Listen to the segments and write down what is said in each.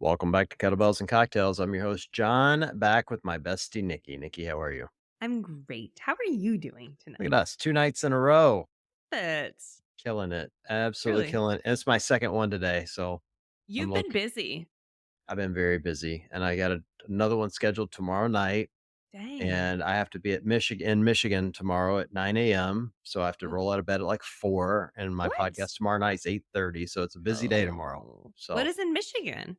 Welcome back to Kettlebells and Cocktails. I'm your host, John, back with my bestie, Nikki. Nikki, how are you? I'm great. How are you doing Look at tonight? us, 2 nights in a row. It's Killing it. Absolutely really. killing it. It's my second one today, so I'm You've been look. busy. I've been very busy, and I got another one scheduled tomorrow night, Dang. and I have to be at Michigan tomorrow at 9 a.m. So I have to Oh, roll out of bed at like 4, and my what? podcast tomorrow night is 8:30. So it's a busy day tomorrow. Oh. What So is in Michigan?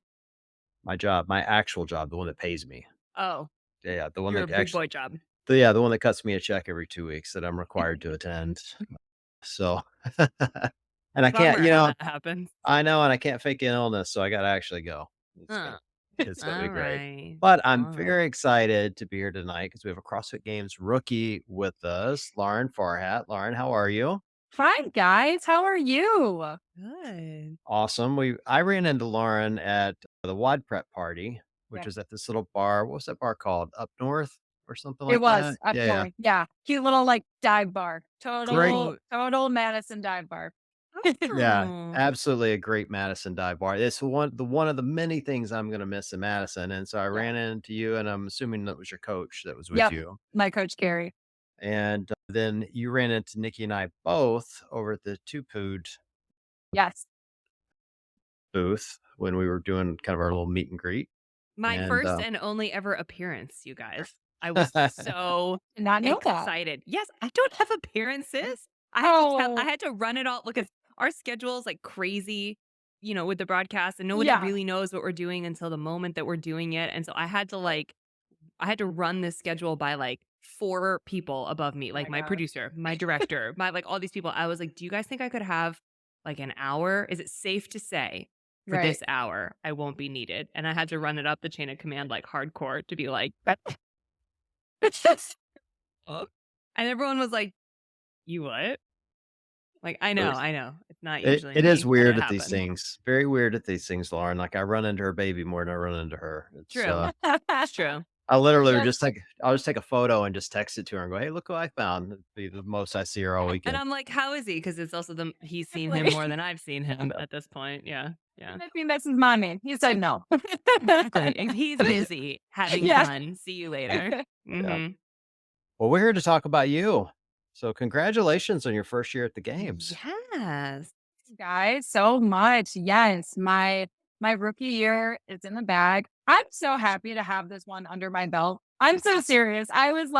my job, my actual job, the one that pays me, Oh, yeah, the one your that big actually boy job. the one that cuts me a check every 2 weeks that I'm required to attend. So, and I can't, Bummer how that happens. I know, and I can't fake an illness, so I gotta actually go. Huh. It's gonna be All great. right. But I'm All right. very excited to be here tonight because we have a CrossFit Games rookie with us, Lauren Farhat. Lauren, how are you? Hi, guys. How are you? Good. Awesome. I ran into Lauren at the WOD Prep party, which Yeah. was at this little bar. What was that bar called? Up North or something It like was that? up Yeah, yeah. north. Yeah. Cute little like dive bar. Great. Total Madison dive bar. Yeah, Oh. absolutely a great Madison dive bar. It's one of the many things I'm gonna miss in Madison, and so I Yeah. ran into you, and I'm assuming that was your coach that was with Yep. you, My coach Gary. and then you ran into Nikki and I both over at the Two Pood Yes. booth when we were doing kind of our little meet and greet, My and, first and only ever appearance, you guys. I was so Did not know that. excited. Yes, I don't have appearances. I Oh, had to run it all because our schedule is like crazy, with the broadcast and nobody yeah. really knows what we're doing until the moment that we're doing it. And so I had to run this schedule by like four people above me, Oh like my my God. producer, my director, my like all these people. I was like, "Do you guys think I could have like an hour? Is it safe to say for Right. this hour I won't be needed?" And I had to run it up the chain of command like hardcore to be like, "Oh." And everyone was like, "You what?" Like, I know. It's not usually it is me, but it weird at these happened. things, very weird at these things, Lauren, like, I run into her baby more than I run into her. True. It's true. I literally would That's just I'll just take a photo and just text it to her and go, "Hey, look who I found." It'd be the most I see her all And weekend. I'm like, "How is he?" Because it's also he's seen him exactly. more than I've seen him at this point. Yeah. Yeah. I think this is mommy. He said no. Exactly. And he's busy having Yeah. fun. See you later. Yeah. Mhm. Well, we're here to talk about you. So congratulations on your first year at the games. Yes. Guys, so much. Yes, my rookie year is in the bag. I'm so happy to have this one under my belt. I'm so serious. I was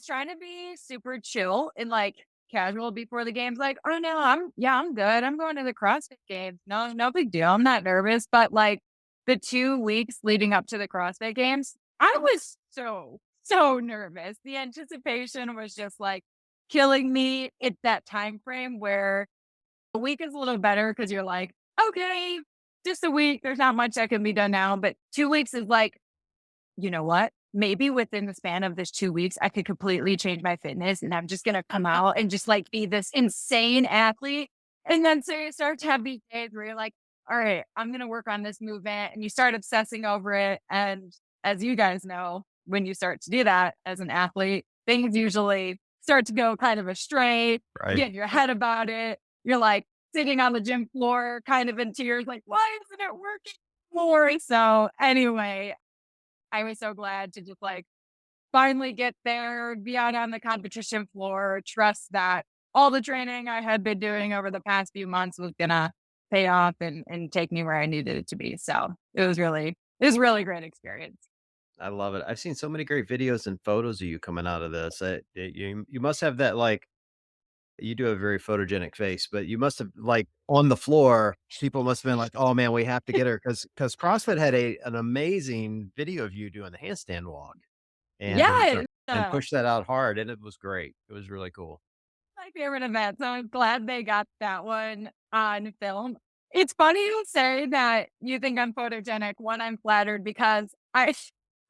trying to be super chill and like casual before the games. Like, oh no, I'm good. I'm going to the CrossFit Games. No big deal. I'm not nervous. But like the 2 weeks leading up to the CrossFit Games, I was so nervous. The anticipation was just like killing me. It's that time frame where a week is a little better because you're like, okay, just a week. There's not much that can be done now. But 2 weeks is like, you know what? Maybe within the span of this 2 weeks, I could completely change my fitness and I'm just going to come out and just like be this insane athlete. And then so you start to have these days where you're like, all right, I'm going to work on this movement and you start obsessing over it. And as you guys know, when you start to do that as an athlete, things usually start to go kind of astray. You Right. get in your head about it. You're like sitting on the gym floor, kind of in tears, like, why isn't it working more? So anyway, I was so glad to just like finally get there, be out on the competition floor, trust that all the training I had been doing over the past few months was gonna pay off and take me where I needed it to be. So it was really great experience. I love it. I've seen so many great videos and photos of you coming out of this. You must have that, like, you do have a very photogenic face, but you must have, like, on the floor, people must have been like, "Oh, man, we have to get her," because CrossFit had an amazing video of you doing the handstand walk Yeah, and push that out hard, and it was great. It was really cool. my favorite event. So I'm glad they got that one on film. It's funny you say that you think I'm photogenic. One, I'm flattered because I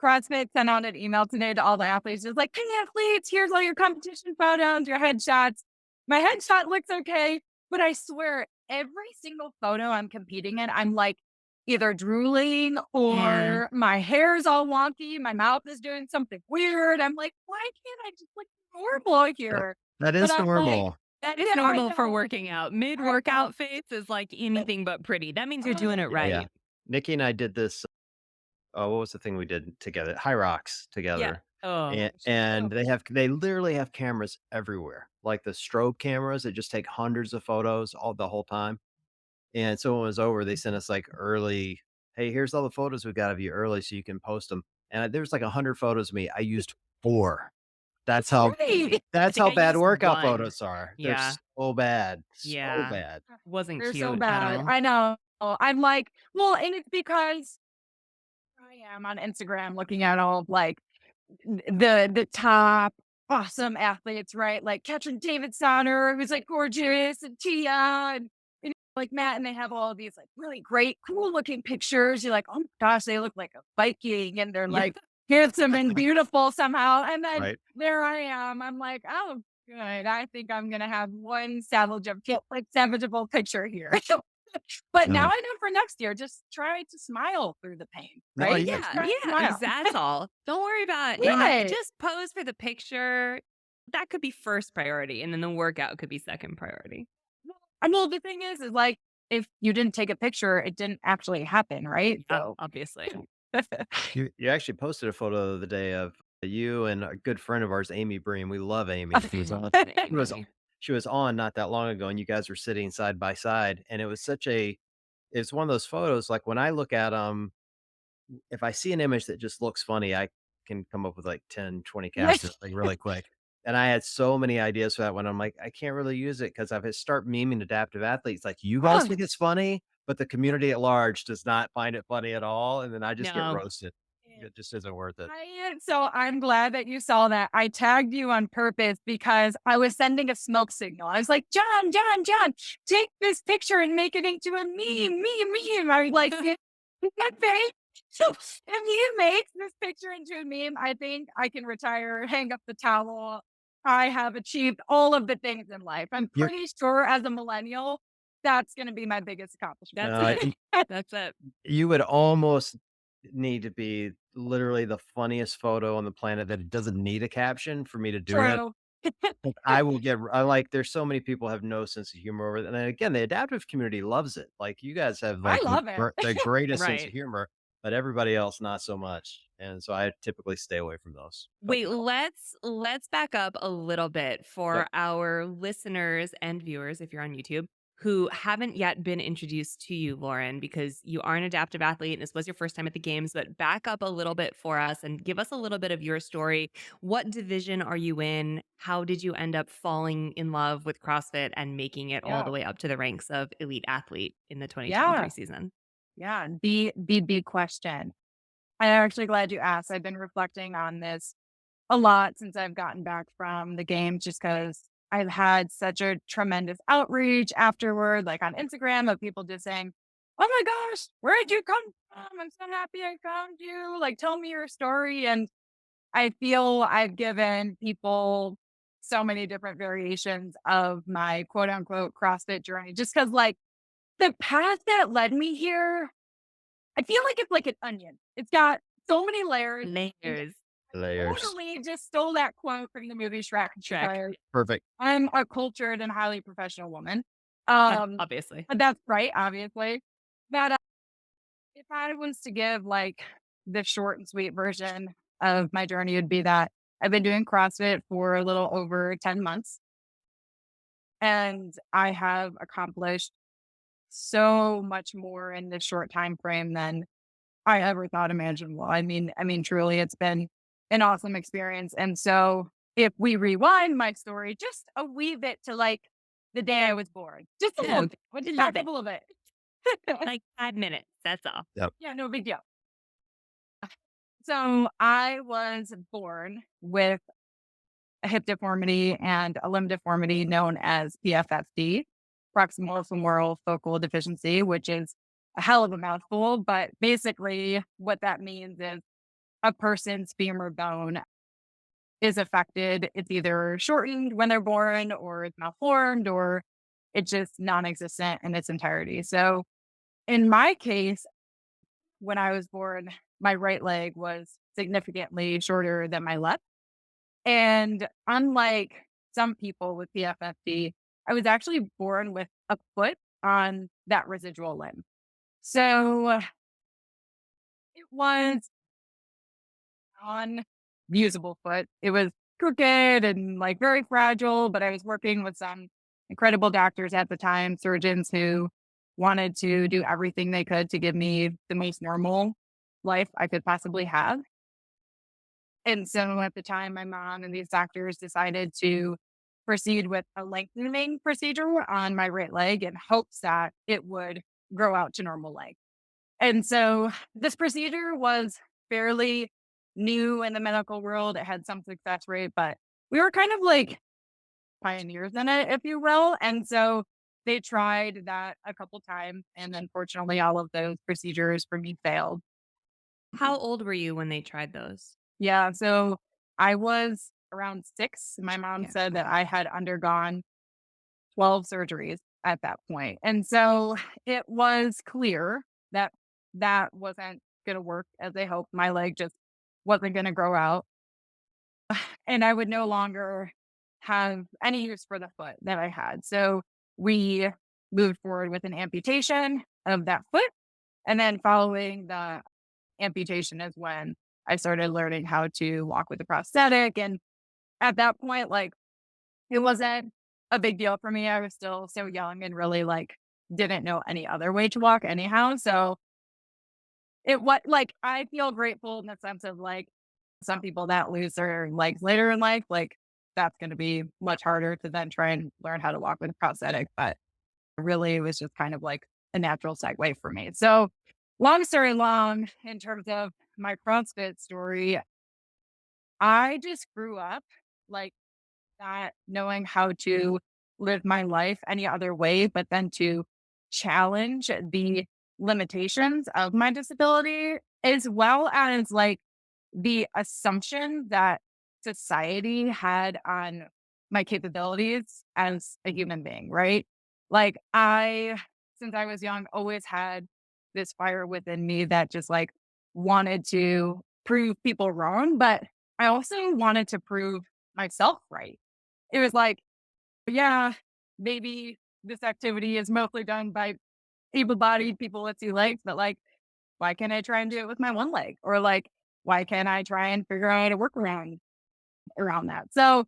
CrossFit sent out an email today to all the athletes, just like, hey athletes, here's all your competition photos, your headshots. My headshot looks okay, but I swear every single photo I'm competing in, I'm like either drooling Yeah. or my hair's all wonky, my mouth is doing something weird. I'm like, why can't I just look normal That here? that But is I'm like, Hey, normal. that is yeah, I normal for know. working out. I know. Mid-workout phase is like anything but pretty. That means you're doing it Oh, Yeah. right. Nikki and I did this. Oh, what was the thing we did together? High rocks Yeah. together. Oh, And they literally have cameras everywhere, like the strobe cameras that just take hundreds of photos all the whole time. And so when it was over, they sent us like early, hey, here's all the photos we got of you early so you can post them. And there was like 100 photos of me. I used 4. That's how Right. I that's think how I bad used workout 1. photos are. They're Yeah. so bad, so Yeah. bad. Wasn't They're so cute at bad. all. I know. I'm like, well, and it's because I am on Instagram looking at all of like the top awesome athletes, right? Like Katrin David Sonner, who's like gorgeous, and Tia and like Matt, and they have all of these like really great, cool looking pictures. You're like, oh my gosh, they look like a Viking and they're Yeah. like handsome and beautiful somehow. And then Right. there I am. I'm like, oh good. I think I'm gonna have one salvageable picture here. But now Mhm. I know for next year, just try to smile through the pain, No, right? yeah. Just Yeah, try to yeah, smile. that's all. Don't worry about, Right. just pose for the picture. That could be first priority, and then the workout could be second priority. I know the thing is like if you didn't take a picture, it didn't actually happen, right? Yeah, So obviously. You actually posted a photo the other day of you and a good friend of ours, Amy Breen. We love Amy. She was on she was Amy. she was on not that long ago, and you guys were sitting side by side, and it was such a it's one of those photos, like, when I look at them, if I see an image that just looks funny, I can come up with, like, 10, 20 captions, like, really quick, and I had so many ideas for that one. I'm like, "I can't really use it because 'cause I've start memeing adaptive athletes, like, you guys Oh, think it's funny, but the community at large does not find it funny at all," and then I just get No. roasted. It just isn't worth it. so I'm glad that you saw that. I tagged you on purpose because I was sending a smoke signal. I was like, John, take this picture and make it into a meme. I was like, okay. So if you make this picture into a meme, I think I can retire, hang up the towel. I have achieved all of the things in life. I'm You're pretty sure as a millennial, that's going to be my biggest accomplishment. That's uh, it. y That's it. you would almost need to be literally the funniest photo on the planet that it doesn't need a caption for me to do it. True. Like, I will get I like there's so many people have no sense of humor over it, and then again, the adaptive community loves it. Like, you guys have, I like, love it. the greatest sense of Right. humor, but everybody else not so much, and so I typically stay away from those. But Wait, let's back up a little bit yep. for our listeners and viewers if you're on YouTube who haven't yet been introduced to you, Lauren, because you are an adaptive athlete and this was your first time at the games, but back up a little bit for us and give us a little bit of your story. What division are you in? How did you end up falling in love with CrossFit and making it all the Yeah. way up to the ranks of elite athlete in the Yeah. 2023 season? Yeah. The big question. I'm actually glad you asked. I've been reflecting on this a lot since I've gotten back from the games, just because I've had such a tremendous outreach afterward, like on Instagram, of people just saying, oh my gosh, where did you come from? I'm so happy I found you. Like, tell me your story. And I feel I've given people so many different variations of my quote unquote CrossFit journey, just because, like, the path that led me here, I feel like it's like an onion. It's got so many layers. And Layers. Layers. totally just stole that quote from the movie Shrek. Check. Perfect. I'm a cultured and highly professional woman. Obviously. But that's right, obviously. But if I was to give like the short and sweet version of my journey, would be that I've been doing CrossFit for a little over 10 months and I have accomplished so much more in this short time frame than I ever thought imaginable. I mean, truly, it's been an awesome experience. And so, if we rewind my story just a wee bit to like the day I was born, just a little Oh, bit, just love a it. little bit. Like 5 minutes. That's all. Yep. Yeah, no big deal. So, I was born with a hip deformity and a limb deformity known as PFFD, proximal femoral focal deficiency, which is a hell of a mouthful. But basically, what that means is a person's femur bone is affected. It's either shortened when they're born, or it's malformed, or it's just non existent in its entirety. So, in my case, when I was born, my right leg was significantly shorter than my left. And unlike some people with PFFD, I was actually born with a foot on that residual limb. So was unusable foot. It was crooked and like very fragile, but I was working with some incredible doctors at the time, surgeons who wanted to do everything they could to give me the most normal life I could possibly have. And so at the time, my mom and these doctors decided to proceed with a lengthening procedure on my right leg in hopes that it would grow out to normal leg. And so this procedure was fairly new in the medical world. It had some success rate, but we were kind of like pioneers in it, if you will. And so they tried that a couple times. And unfortunately, all of those procedures for me failed. How old were you when they tried those? Yeah. So I was around 6. My mom Yeah. said that I had undergone 12 surgeries at that point. And so it was clear that that wasn't going to work as they hoped. My leg just wasn't going to grow out. And I would no longer have any use for the foot that I had. So we moved forward with an amputation of that foot. And then following the amputation is when I started learning how to walk with a prosthetic. And at that point, like, it wasn't a big deal for me. I was still so young and really like didn't know any other way to walk anyhow. So it what like I feel grateful in the sense of like some people that lose their legs later in life, like that's going to be much harder to then try and learn how to walk with a prosthetic. But really, it was just kind of like a natural segue for me. So, long story long, in terms of my CrossFit story, I just grew up like not knowing how to live my life any other way, but then to challenge the limitations of my disability, as well as like the assumption that society had on my capabilities as a human being, right? Like since I was young, always had this fire within me that just like wanted to prove people wrong, but I also wanted to prove myself right. It was like, yeah, maybe this activity is mostly done by able-bodied people with 2 legs, but like, why can't I try and do it with my 1 leg? Or like, why can't I try and figure out a workaround around that? So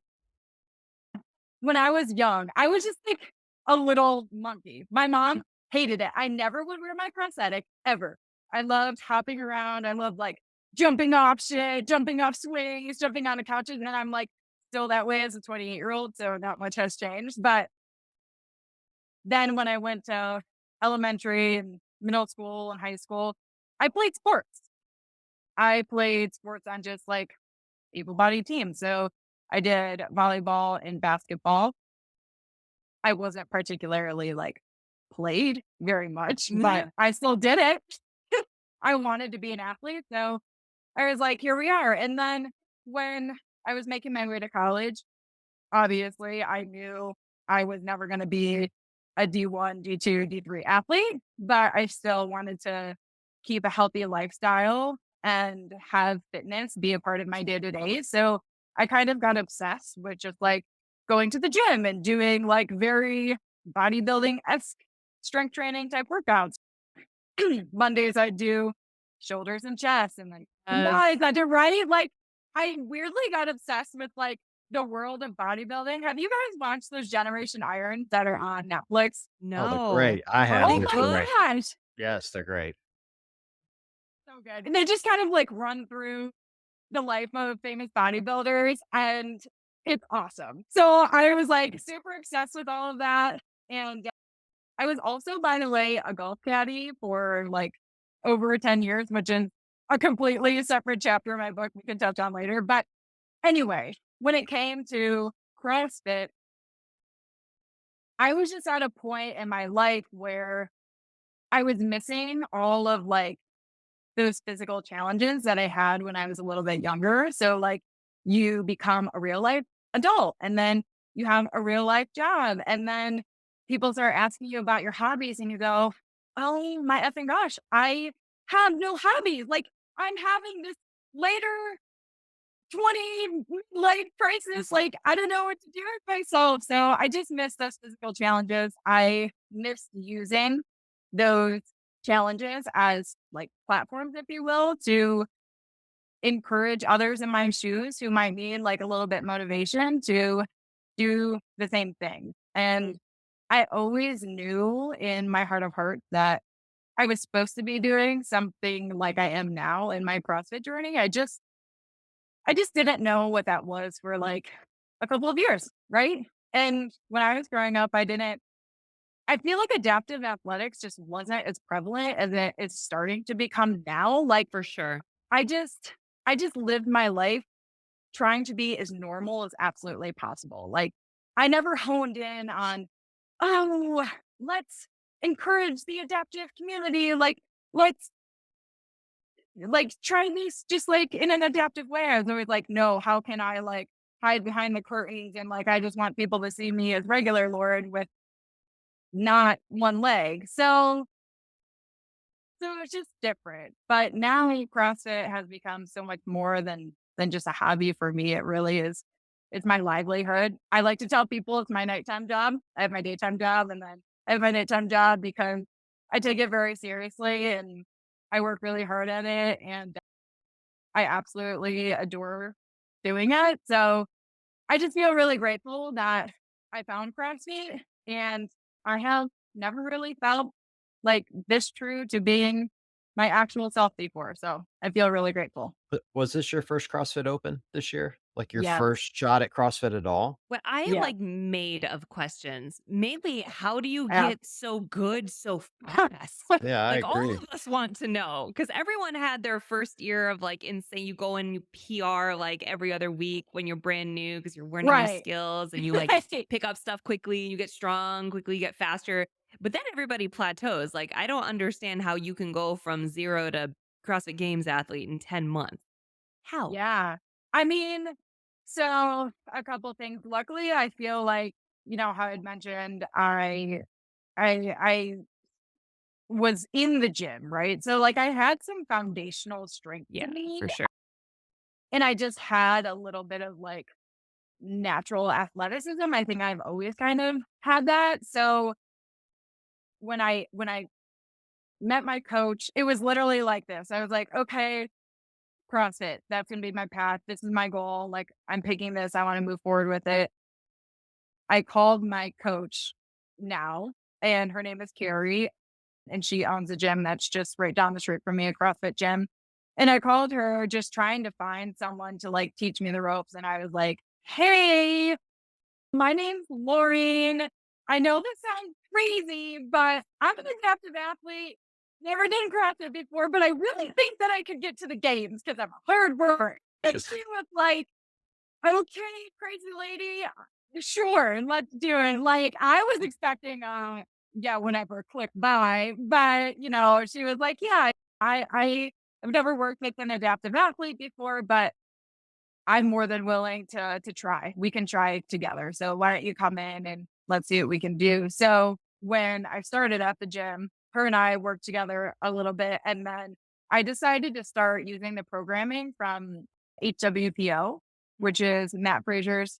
when I was young, I was just like a little monkey. My mom hated it. I never would wear my prosthetic ever. I loved hopping around. I loved like jumping off shit, jumping off swings, jumping on the couches. And I'm like still that way as a 28-year-old. So not much has changed. But then when I went to elementary and middle school and high school, I played sports. I played sports on just like able bodied teams. So I did volleyball and basketball. I wasn't particularly like played very much, but I still did it. I wanted to be an athlete. So I was like, here we are. And then when I was making my way to college, obviously I knew I was never going to be a D1, D2, D3 athlete, but I still wanted to keep a healthy lifestyle and have fitness be a part of my day to day. So I kind of got obsessed with just like going to the gym and doing like very bodybuilding esque strength training type workouts. Mondays I do shoulders and chest, and then nice, I did right. Like I weirdly got obsessed with like the world of bodybuilding. Have you guys watched those Generation Iron that are on Netflix? Oh, they're No. great. I Are have, they Oh they're my good? great. gosh. Yes, they're great. So good. And they just kind of like run through the life of famous bodybuilders and it's awesome. So I was like super obsessed with all of that. And I was also, by the way, a golf caddy for like over 10 years, which is a completely separate chapter in my book we can touch on later. But anyway, when it came to CrossFit, I was just at a point in my life where I was missing all of like those physical challenges that I had when I was a little bit younger. So, like, you become a real life adult and then you have a real life job. And then people start asking you about your hobbies and you go, oh my effing gosh, I have no hobbies. Like, I'm having this later 20 life crisis. Like, I don't know what to do with myself. So, I just miss those physical challenges. I miss using those challenges as like platforms, if you will, to encourage others in my shoes who might need like a little bit motivation to do the same thing. And I always knew in my heart of hearts that I was supposed to be doing something like I am now in my CrossFit journey. I just didn't know what that was for like a couple of years, right? And when I was growing up, I feel like adaptive athletics just wasn't as prevalent as it is starting to become now. Like For sure. I just I just lived my life trying to be as normal as absolutely possible. Like I never honed in on, oh, let's encourage the adaptive community. Let's try this just like in an adaptive way. I was always like, no, how can I like hide behind the curtains and like I just want people to see me as regular Lauren with not one leg. So it's just different. But now CrossFit has become so much more than just a hobby for me. It really is. It's my livelihood. I like to tell people it's my nighttime job. I have my daytime job and then I have my nighttime job because I take it very seriously and I work really hard at it and I absolutely adore doing it. So I just feel really grateful that I found CrossFit and I have never really felt like this true to being my actual self before. So I feel really grateful. Was this your first CrossFit Open this year? Like, your Yeah. first shot at CrossFit at all? What I am Yeah. like made of questions, mainly how do you Yeah. get so good so fast? Yeah, I Like all agree. of us want to know because everyone had their first year of like insane. You go and you PR like every other week when you're brand new because you're learning new Right. skills and you like pick up stuff quickly, you get strong quickly, you get faster. But then everybody plateaus. Like I don't understand how you can go from zero to CrossFit Games athlete in 10 months. How? Yeah. I mean, so a couple things. Luckily, I feel like, how I'd mentioned, I was in the gym, right? So like I had some foundational strength to Yeah, me for sure. and I just had a little bit of like natural athleticism. I think I've always kind of had that. So when I met my coach, it was literally like this. I was like, okay, CrossFit, that's gonna be my path. This is my goal. Like I'm picking this. I want to move forward with it. I called my coach now, and her name is Carrie, and she owns a gym that's just right down the street from me, a CrossFit gym. And I called her just trying to find someone to like teach me the ropes. And I was like, hey, my name's Lauren. I know this sounds crazy, but I'm an adaptive athlete. Never done CrossFit before, but I really think that I could get to the games because I'm a hard worker. And she was like, okay, crazy lady. Sure, let's do it. Like I was expecting yeah, whenever click by. But she was like, yeah, I have never worked with an adaptive athlete before, but I'm more than willing to try. We can try together. So why don't you come in and let's see what we can do? So when I started at the gym, her and I worked together a little bit. And then I decided to start using the programming from HWPO, which is Matt Frazier's.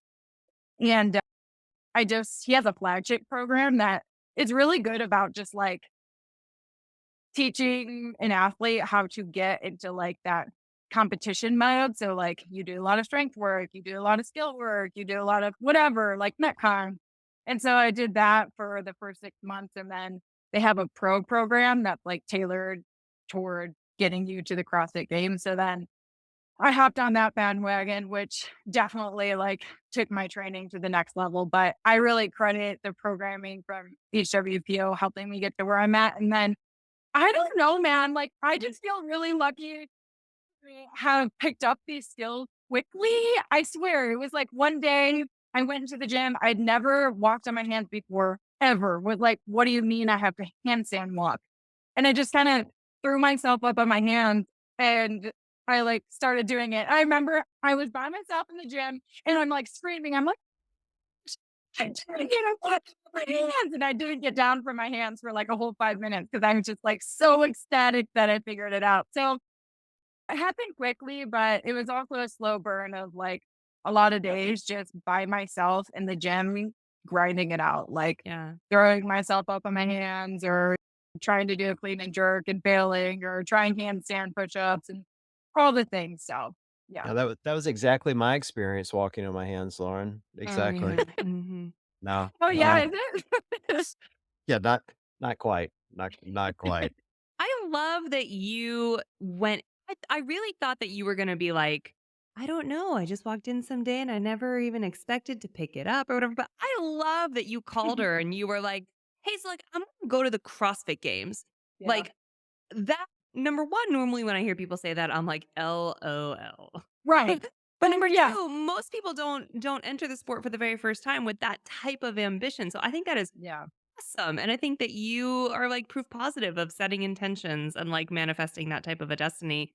And he has a flagship program that is really good about just like teaching an athlete how to get into like that competition mode. So like you do a lot of strength work, you do a lot of skill work, you do a lot of whatever, like Metcon. And so I did that for the first 6 months. And then they have a pro program that's like tailored toward getting you to the CrossFit Games. So then I hopped on that bandwagon, which definitely like took my training to the next level. But I really credit the programming from HWPO helping me get to where I'm at. And then I don't know, man. Like, I just feel really lucky to have picked up these skills quickly. I swear, it was like one day I went into the gym. I'd never walked on my hands before, ever. Was like, what do you mean I have to handstand walk? And I just kind of threw myself up on my hands and I like started doing it. I remember I was by myself in the gym and I'm like screaming. I'm like, I didn't get up my hands. And I didn't get down from my hands for like a whole 5 minutes because I was just like so ecstatic that I figured it out. So it happened quickly, but it was also a slow burn of like a lot of days just by myself in the gym grinding it out, like Yeah. throwing myself up on my hands or trying to do a clean and jerk and failing or trying handstand push-ups and all the things. So yeah. Yeah, that was exactly my experience walking on my hands, Lauren. Oh, Exactly. yeah. Mhm. No, Oh yeah, um, is it? yeah, not quite, not quite. I love that you went I really thought that you were gonna be like, "I don't know, I just walked in someday and I never even expected to pick it up or whatever," but I love that you called her and you were like, "Hey, so, like, I'm gonna go to the CrossFit Games." Yeah. Like, that number 1, normally when I hear people say that, I'm like, LOL. Right. But number Yeah. 2, most people don't enter the sport for the very first time with that type of ambition, so I think that is Yeah. awesome, and I think that you are, like, proof positive of setting intentions and, like, manifesting that type of a destiny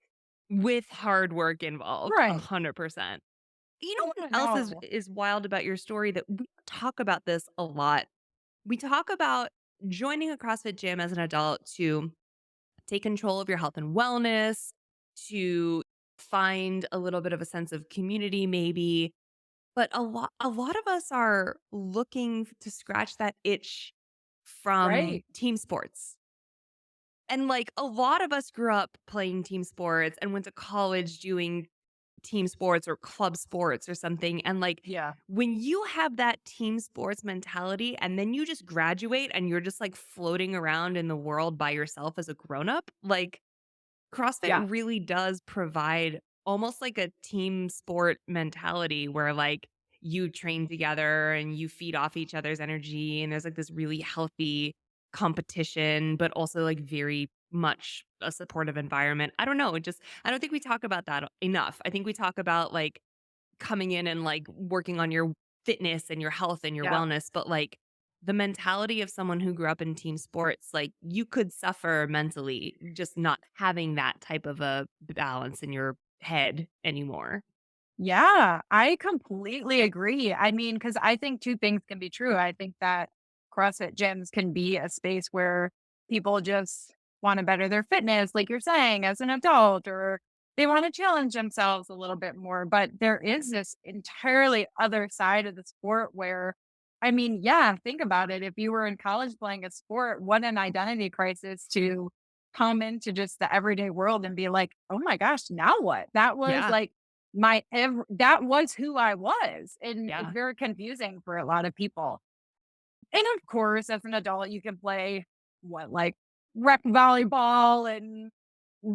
with hard work involved, Right. 100%. You know what else is No. is wild about your story that we talk about this a lot. We talk about joining a CrossFit gym as an adult to take control of your health and wellness, to find a little bit of a sense of community maybe, but a lot of us are looking to scratch that itch from Right. team sports. And like a lot of us grew up playing team sports and went to college doing team sports or club sports or something. And like Yeah. when you have that team sports mentality and then you just graduate and you're just like floating around in the world by yourself as a grown up, like CrossFit Yeah. really does provide almost like a team sport mentality where like you train together and you feed off each other's energy and there's like this really healthy competition but also like very much a supportive environment. I don't know, it just I don't think we talk about that enough. I think we talk about like coming in and like working on your fitness and your health and your Yeah. wellness, but like the mentality of someone who grew up in team sports, like you could suffer mentally just not having that type of a balance in your head anymore. Yeah, I completely agree. I mean, because I think two things can be true. I think that CrossFit gyms can be a space where people just want to better their fitness, like you're saying, as an adult, or they want to challenge themselves a little bit more. But there is this entirely other side of the sport where, I mean, yeah, think about it. If you were in college playing a sport, what an identity crisis to come into just the everyday world and be like, oh my gosh, now what? That was Yeah. like, that was who I was, and it's Yeah. very confusing for a lot of people. And of course, as an adult, you can play like rec volleyball and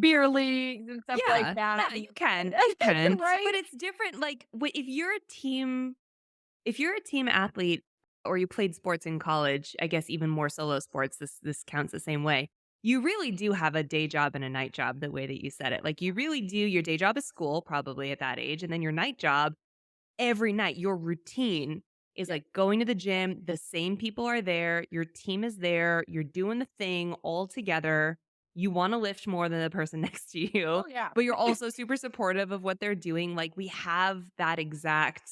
beer leagues and stuff like Yeah. that. Yeah, you can. You can. Right? But it's different. Like if you're a team if you're a team athlete or you played sports in college, I guess even more solo sports, this counts the same way. You really do have a day job and a night job the way that you said it. Like you really do your day job is school probably at that age and then your night job every night your routine is Yeah. like going to the gym, the same people are there, your team is there, you're doing the thing all together. You want to lift more than the person next to you, Oh yeah. but you're also super supportive of what they're doing. Like we have that exact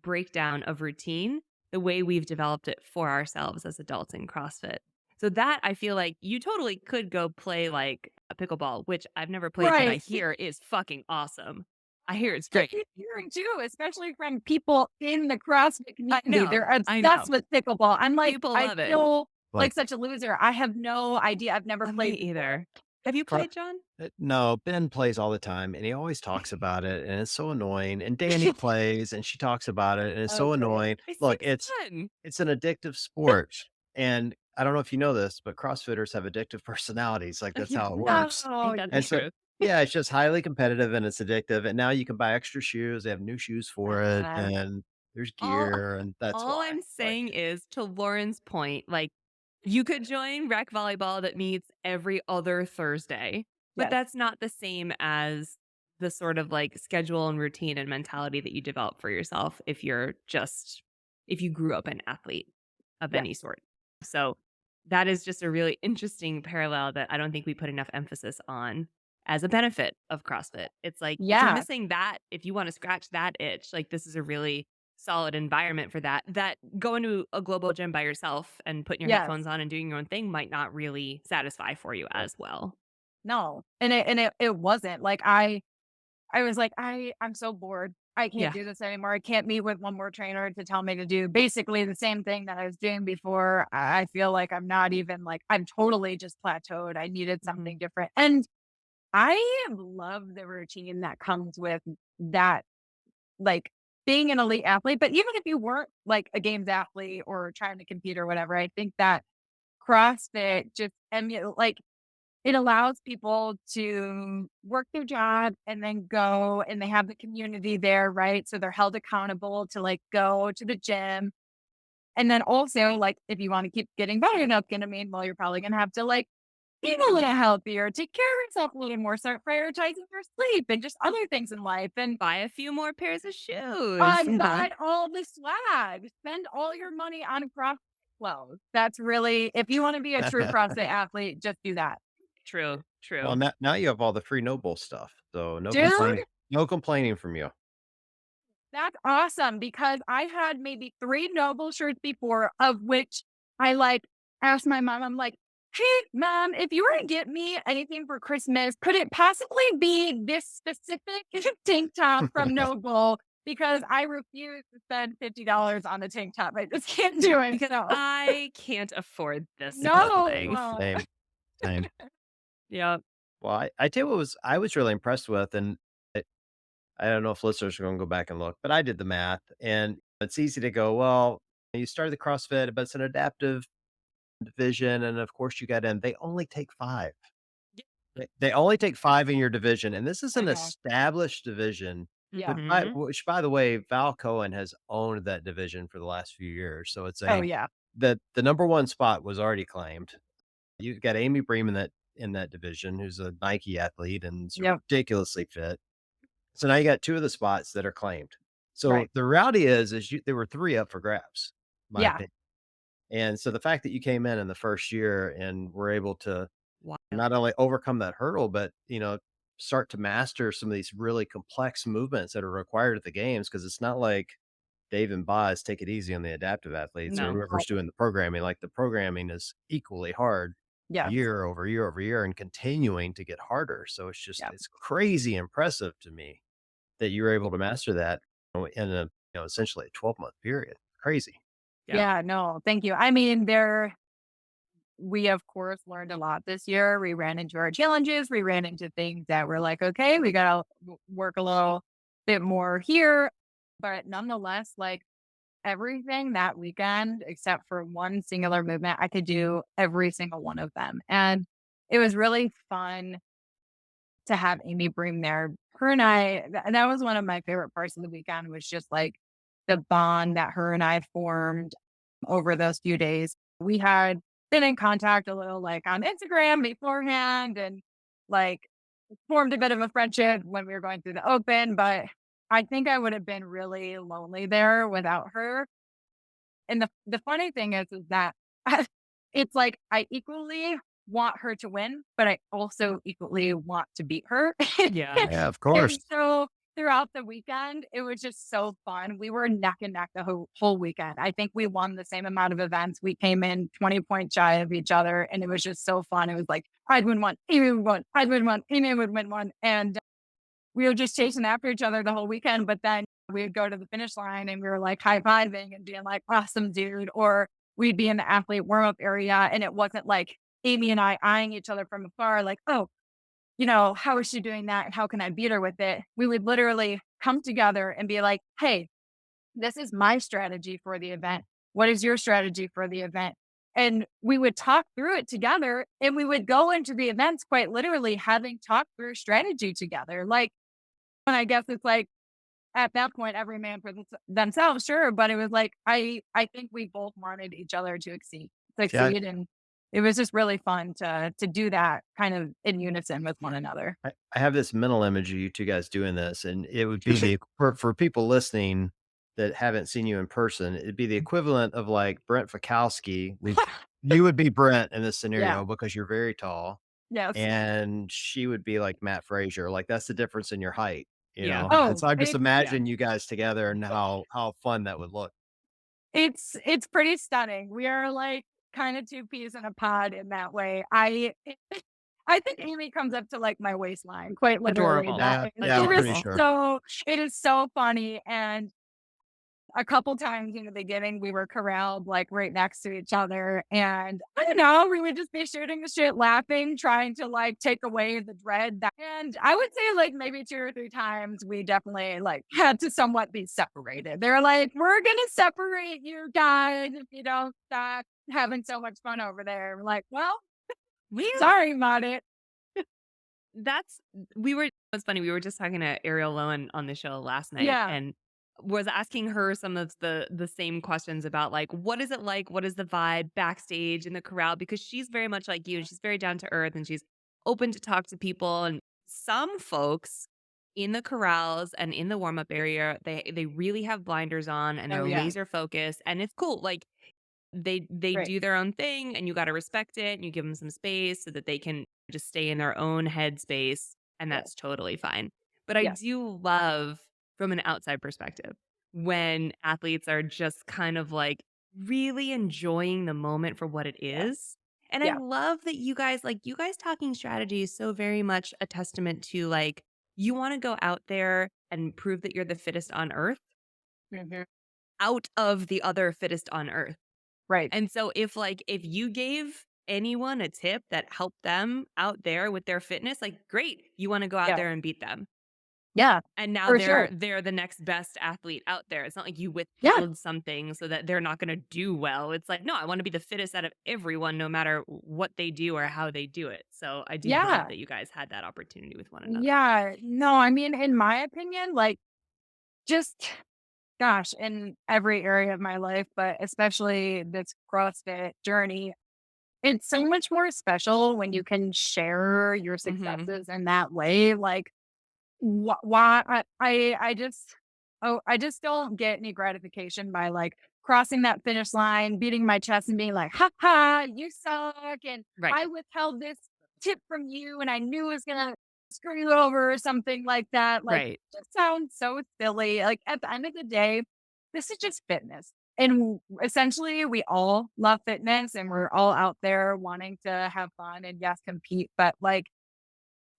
breakdown of routine the way we've developed it for ourselves as adults in CrossFit. So that I feel like you totally could go play like a pickleball, which I've never played, but I Right. hear is fucking awesome. I hear it's I great. keep hearing too, especially from people in the CrossFit I community. know, They're I know. obsessed with pickleball. I'm like, People I love it. feel like Like, such a loser. I have no idea. I've never Me played before. either. Have you cro played, John? no, Ben plays all the time, and he always talks about it, and it's so annoying, and Danny plays, and she talks about it, and it's so Okay. annoying. It Look, seems fun. it's an addictive sport, and I don't know if you know this, but CrossFitters have addictive personalities, like, that's how it No. works. I think that's the And so truth. yeah, it's just highly competitive and it's addictive, and now you can buy extra shoes, they have new shoes for it, Uh, and there's All gear, and that's all why. I'm Like, saying is, to Lauren's point, like, you could join rec volleyball that meets every other Thursday, but yes. that's not the same as the sort of, like, schedule and routine and mentality that you develop for yourself if you grew up an athlete of Yes. any sort. So, that is just a really interesting parallel that I don't think we put enough emphasis on as a benefit of CrossFit. It's like, if you're Yeah. missing that, if you wanna scratch that itch, like, this is a really solid environment for that. That going to a global gym by yourself and putting your Yes. headphones on and doing your own thing might not really satisfy for you as well. No. And it wasn't. Like I was like, I'm so bored. I can't Yeah. do this anymore. I can't meet with one more trainer to tell me to do basically the same thing that I was doing before. I feel like I'm not even like I'm totally just plateaued. I needed Mhm. something different. And I love the routine that comes with that, like being an elite athlete. But even if you weren't like a games athlete or trying to compete or whatever, I think that CrossFit just like it allows people to work their job and then go and they have the community there, right? So they're held accountable to like go to the gym. And then also, like, if you want to keep getting better, that's going to mean, well, you're probably going to have to like eat a little healthier, take care of yourself a little more, start prioritizing your sleep and just other things in life. And Buy a few more pairs of shoes. I buy all the swag, spend all your money on CrossFit clothes. That's really, if you want to be a true CrossFit athlete, just do that. True, Well, true. now you have all the free Noble stuff, so Dude, no complaining from you. that's awesome because I had maybe 3 Noble shirts before, of which I, like, asked my mom, I'm like, "Hey, mom, if you were to get me anything for Christmas, could it possibly be this specific tank top from Noble? Because I refuse to spend $50 on a tank top. I just can't do it, Because so." I can't afford this clothing. No. Same, same. Yep. Well, I tell you what was I was really impressed with, and I don't know if listeners are gonna go back and look, but I did the math, and it's easy to go, well, you started the CrossFit, but it's an adaptive division, and of course you got in. They only take 5. Y They only take 5 in your division, and this is I an know. established division, Yeah. Mhm. which, by the way, Val Cohen has owned that division for the last few years. So it's Oh, a yeah. the number 1 spot was already claimed. You've got Amy Bream in that division, who's a Nike athlete and is Yep. ridiculously fit. So now you got 2 of the spots that are claimed. So Right. the reality is there were 3 up for grabs, my Yeah. opinion. And so the fact that you came in the first year and were able to Wild. not only overcome that hurdle, but, start to master some of these really complex movements that are required at the games, because it's not like Dave and Boz take it easy on the adaptive athletes or No. whoever's doing the programming. Like, the programming is equally hard Yes. year over year over year and continuing to get harder. So Yeah. it's crazy impressive to me that you were able to master that, in essentially a 12-month period. Crazy. Yeah. Yeah, no, thank you. I mean, we of course learned a lot this year. We ran into our challenges. We ran into things that were like, okay, we got to work a little bit more here. But nonetheless, like everything that weekend, except for one singular movement, I could do every single one of them. And it was really fun to have Amy Bream there. Her and that was one of my favorite parts of the weekend was just like the bond that her and I formed over those few days. We had been in contact a little like on Instagram beforehand and like formed a bit of a friendship when we were going through the open, but I think I would have been really lonely there without her. And the funny thing is that it's like I equally want her to win, but I also equally want to beat her. Yeah. Yeah, of And course. so throughout the weekend, it was just so fun. We were neck and neck the whole weekend. I think we won the same amount of events. We came in 20 points shy of each other, and it was just so fun. It was like, I'd win one, Amy would win, I'd win one, Amy would win one. And we were just chasing after each other the whole weekend. But then we would go to the finish line and we were like high fiving and being like, awesome, dude. Or we'd be in the athlete warm up area. And it wasn't like Amy and I eyeing each other from afar, like, oh, how is she doing that? And how can I beat her with it? We would literally come together and be like, hey, this is my strategy for the event. What is your strategy for the event? And we would talk through it together and we would go into the events quite literally having talked through strategy together. Like, and I guess it's like at that point, every man for themselves, sure. But it was like, I think we both wanted each other to See, I succeed. And it was just really fun to do that kind of in unison with one another. I have this mental image of you 2 guys doing this, and it would be for people listening that haven't seen you in person, it'd be the equivalent of, like, Brent Fikowski. You would be Brent in this Yeah. scenario because you're very tall, Yes. and she would be like Matt Frazier. Like, that's the difference in your height, Yeah. And Oh, so I just Yeah. imagine you guys together and how fun that would look. it's pretty stunning. We are like kind of two peas in a pod in that way. I think Amy comes up to like my waistline, quite literally. Adorable. That Yeah, is, yeah, I'm it pretty is Adorable. sure. so it is so funny. And a couple times in the beginning, we were corralled like right next to each other. And I don't know, we would just be shooting the shit, laughing, trying to like take away the dread. And I would say like maybe 2 or 3 times we definitely like had to somewhat be separated. They're like, we're going to separate you guys if you don't stop having so much fun over there. We're like, well, We sorry about it. That's we were it's funny, we were just talking to Ariel Lowen on the show last night Yeah. and was asking her some of the same questions about like, what is it like? What is the vibe backstage in the corral? Because she's very much like you and she's very down to earth and she's open to talk to people. And some folks in the corrals and in the warm-up area, they really have blinders on and Oh, they're yeah. laser focused and it's cool. Like they Right. do their own thing and you got to respect it and you give them some space so that they can just stay in their own headspace and Yeah. that's totally fine. But I Yeah. do love from an outside perspective when athletes are just kind of like really enjoying the moment for what it Yeah. is. And I Yeah. love that you guys talking strategy is so very much a testament to like you want to go out there and prove that you're the fittest on earth Mhm. out of the other fittest on earth. Right. And so if you gave anyone a tip that helped them out there with their fitness, like great, you want to go out Yeah. there and beat them. Yeah. And now For sure. they're the next best athlete out there. It's not like you Yeah. withheld something so that they're not going to do well. It's like, no, I want to be the fittest out of everyone no matter what they do or how they do it. So I do love Yeah. that you guys had that opportunity with one another. Yeah. No, I mean, in my opinion, like just gosh, in every area of my life, but especially this CrossFit journey, it's so much more special when you can share your Mhm. successes in that way. Like, why I just I just don't get any gratification by like crossing that finish line, beating my chest and being like, ha ha, you suck. And Right. I withheld this tip from you and I knew it was gonna screw you over or something like that. Like Right. it just sounds so silly. Like at the end of the day, this is just fitness. And essentially we all love fitness and we're all out there wanting to have fun and yes, compete. But like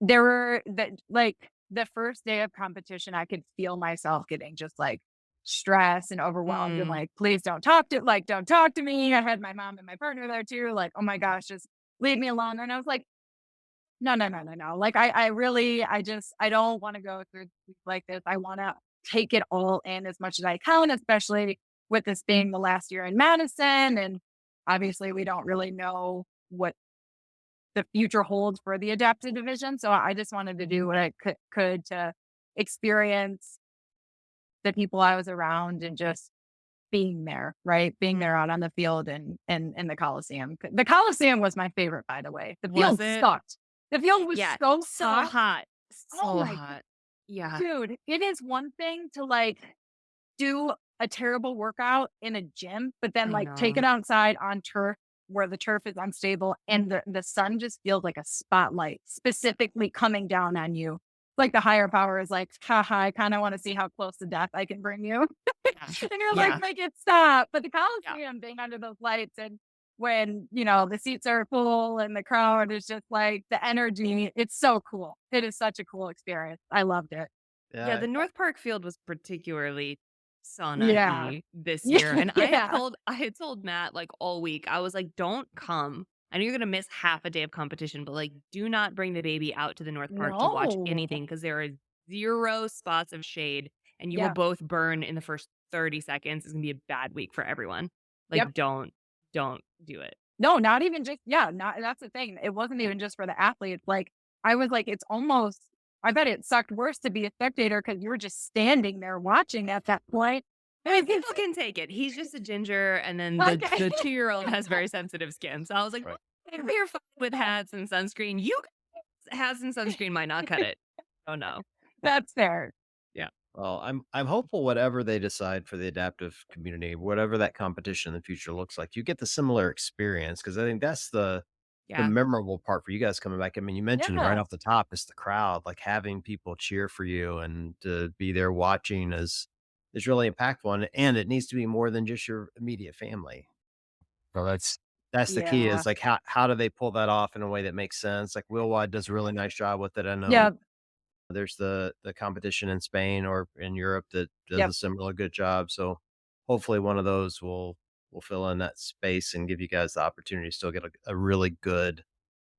there were that like, the first day of competition, I could feel myself getting just, like, stressed and overwhelmed and, Mm. like, "Please don't talk to me." I had my mom and my partner there too, like, "Oh my gosh, just leave me alone." And I was like, "No, no, no, no, no." Like, I really I don't wanna go through things like this. I wanna take it all in as much as I can, especially with this being the last year in Madison, and obviously, we don't really know what the future holds for the adaptive division. So I just wanted to do what I could to experience the people I was around and just being there, right? Being there Mm. out on the field and in the Coliseum. The Coliseum was my favorite, by the way. The Was field it? sucked. The field was Yeah. so So hot. hot. Oh So my hot. Yeah. dude, it is one thing to like do a terrible workout in a gym, but then I like take it know. outside on turf where the turf is unstable and the sun just feels like a spotlight specifically coming down on you. Like the higher power is like, haha, I kind of want to see how close to death I can bring you. Yeah. And you're like, Yeah. make it stop. But the Yeah. Coliseum being under those lights and when, the seats are full and the crowd is just like the energy, it's so cool. It is such a cool experience. I loved it. Yeah, Yeah, the North Park field was particularly Yeah. sauna-y this year, and Yeah. I had told Matt, like, all week, I was like, "Don't come. I know you're gonna miss half a day of competition, but, like, do not bring the baby out to the North Park to watch No. anything because there are 0 spots of shade, and you will Yeah. both burn in the first 30 seconds. It's gonna be a bad week for everyone. Yep. Like, don't do it." No, not even just yeah, not that's the thing. It wasn't even just for the athletes. Like, I was like, it's almost I bet it sucked worse to be a spectator because you were just standing there watching at that point. And I think People can take it. He's just a ginger, and then okay. the 2-year-old has very sensitive skin. So I was like, right. "Well, we're fine with hats and sunscreen. You guys, hats and sunscreen might not cut it." Oh, no. That's fair. Yeah. Well, I'm hopeful whatever they decide for the adaptive community, whatever that competition in the future looks like, you get the similar experience because I think that's the Yeah. memorable part for you guys coming back. I mean, you mentioned right Yeah. off the top is the crowd, like having people cheer for you and to be there watching is really impactful, and it needs to be more than just your immediate family. So that's That's the key Yeah. is like how do they pull that off in a way that makes sense? Like Will Wide does a really nice job with it. I know Yep. there's the competition in Spain or in Europe that does a Yep. similar good job. So hopefully one of those will fill in that space and give you guys the opportunity to still get a really good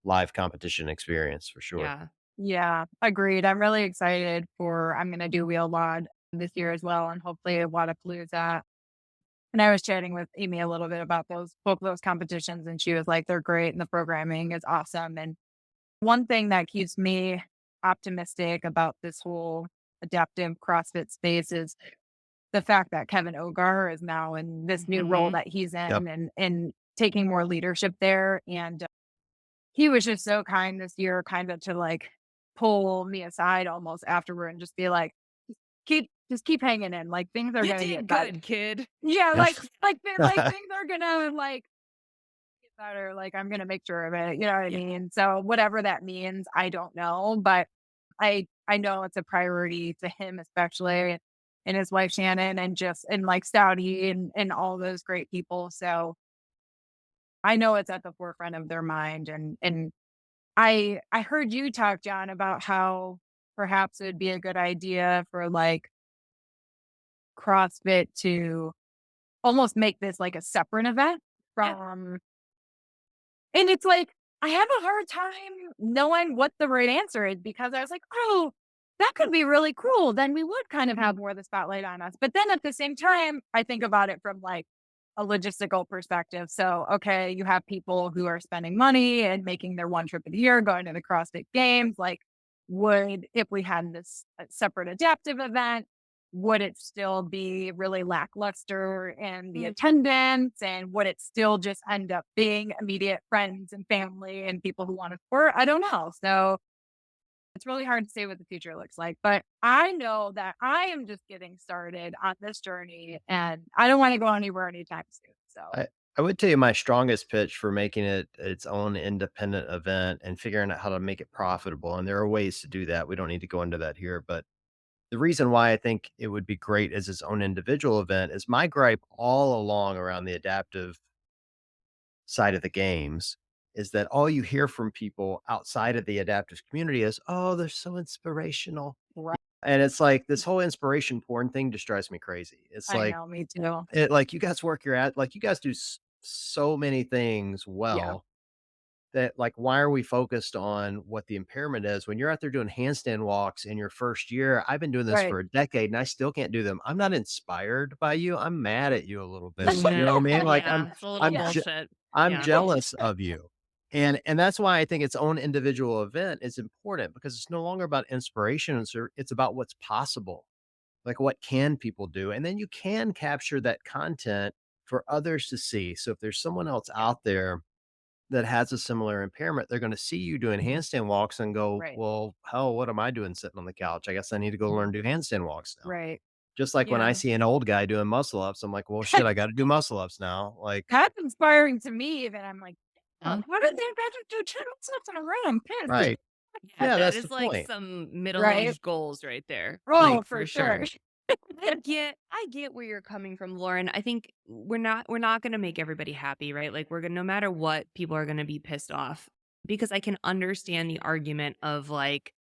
live competition experience for sure. Yeah. Yeah. Agreed. I'm really excited for I'm gonna do wheel wad this year as well and hopefully Wadapalooza. And I was chatting with Amy a little bit about both of those competitions and she was like, they're great and the programming is awesome. And one thing that keeps me optimistic about this whole adaptive CrossFit space is the fact that Kevin Ogar is now in this new role Mhm. that he's Yep. in and taking more leadership there. And he was just so kind this year, kind of to like pull me aside almost afterward and just be like, just keep hanging in. Like things are You gonna get did better. good, kid. Yeah, Yeah. like things are gonna like get better. Like I'm gonna make sure of it. You know what I Yeah. mean? So whatever that means, I don't know, but I know it's a priority to him, especially and his wife Shannon, and like Stouty and all those great people. So I know it's at the forefront of their mind. And I heard you talk, John, about how perhaps it would be a good idea for like CrossFit to almost make this like a separate event Yeah. from and it's like, I have a hard time knowing what the right answer is because I was like, "Oh, that could be really cool. Then we would kind of have more of the spotlight on us." But then at the same time, I think about it from like a logistical perspective. So, okay, you have people who are spending money and making their one trip a year, going to the CrossFit Games. Like, would if we had this separate adaptive event, would it still be really lackluster in the Mm. attendance? And would it still just end up being immediate friends and family and people who want to support? I don't know. So it's really hard to say what the future looks like. But I know that I am just getting started on this journey and I don't want to go anywhere anytime soon. So, I I would tell you my strongest pitch for making it its own independent event and figuring out how to make it profitable, and there are ways to do that. We don't need to go into that here, but the reason why I think it would be great as its own individual event is my gripe all along around the adaptive side of the games is that all you hear from people outside of the adaptive community is, "Oh, they're so inspirational." right. And it's like this whole inspiration porn thing just drives me crazy. It's I like know, me too. like you guys work your at like you guys do so many things Yeah. well that like why are we focused on what the impairment is when you're out there doing handstand walks in your first year? I've been doing this Right. for a decade and I still can't do them. I'm not inspired by you. I'm mad at you a little bit. You know what I Mhm. mean? Like Yeah, it's a little I'm yeah. bullshit. I'm Yeah. jealous of you. And that's why I think its own individual event is important because it's no longer about inspiration, it's about what's possible. Like what can people do? And then you can capture that content for others to see. So if there's someone else Yeah. out there that has a similar impairment, they're going to see you doing handstand walks and go, Right. "Well, hell, what am I doing sitting on the couch? I guess I need to go learn to do handstand walks now." Right. Just like when I Yeah. see an old guy doing muscle ups, I'm like, "Well, shit, I got to do muscle ups now." Like, That's inspiring to me even. I'm like, Huh? "Oh, what did they better do 10 steps in a row? I'm pissed." right. Yeah, Yeah, that that's the is like point. some Right? middle-aged goals right there. Oh, Like, for for sure. sure. I get where you're coming from, Lauren. I think we're not gonna make everybody happy, right? Like we're gonna no matter what, people are gonna be pissed off because I can understand the argument of like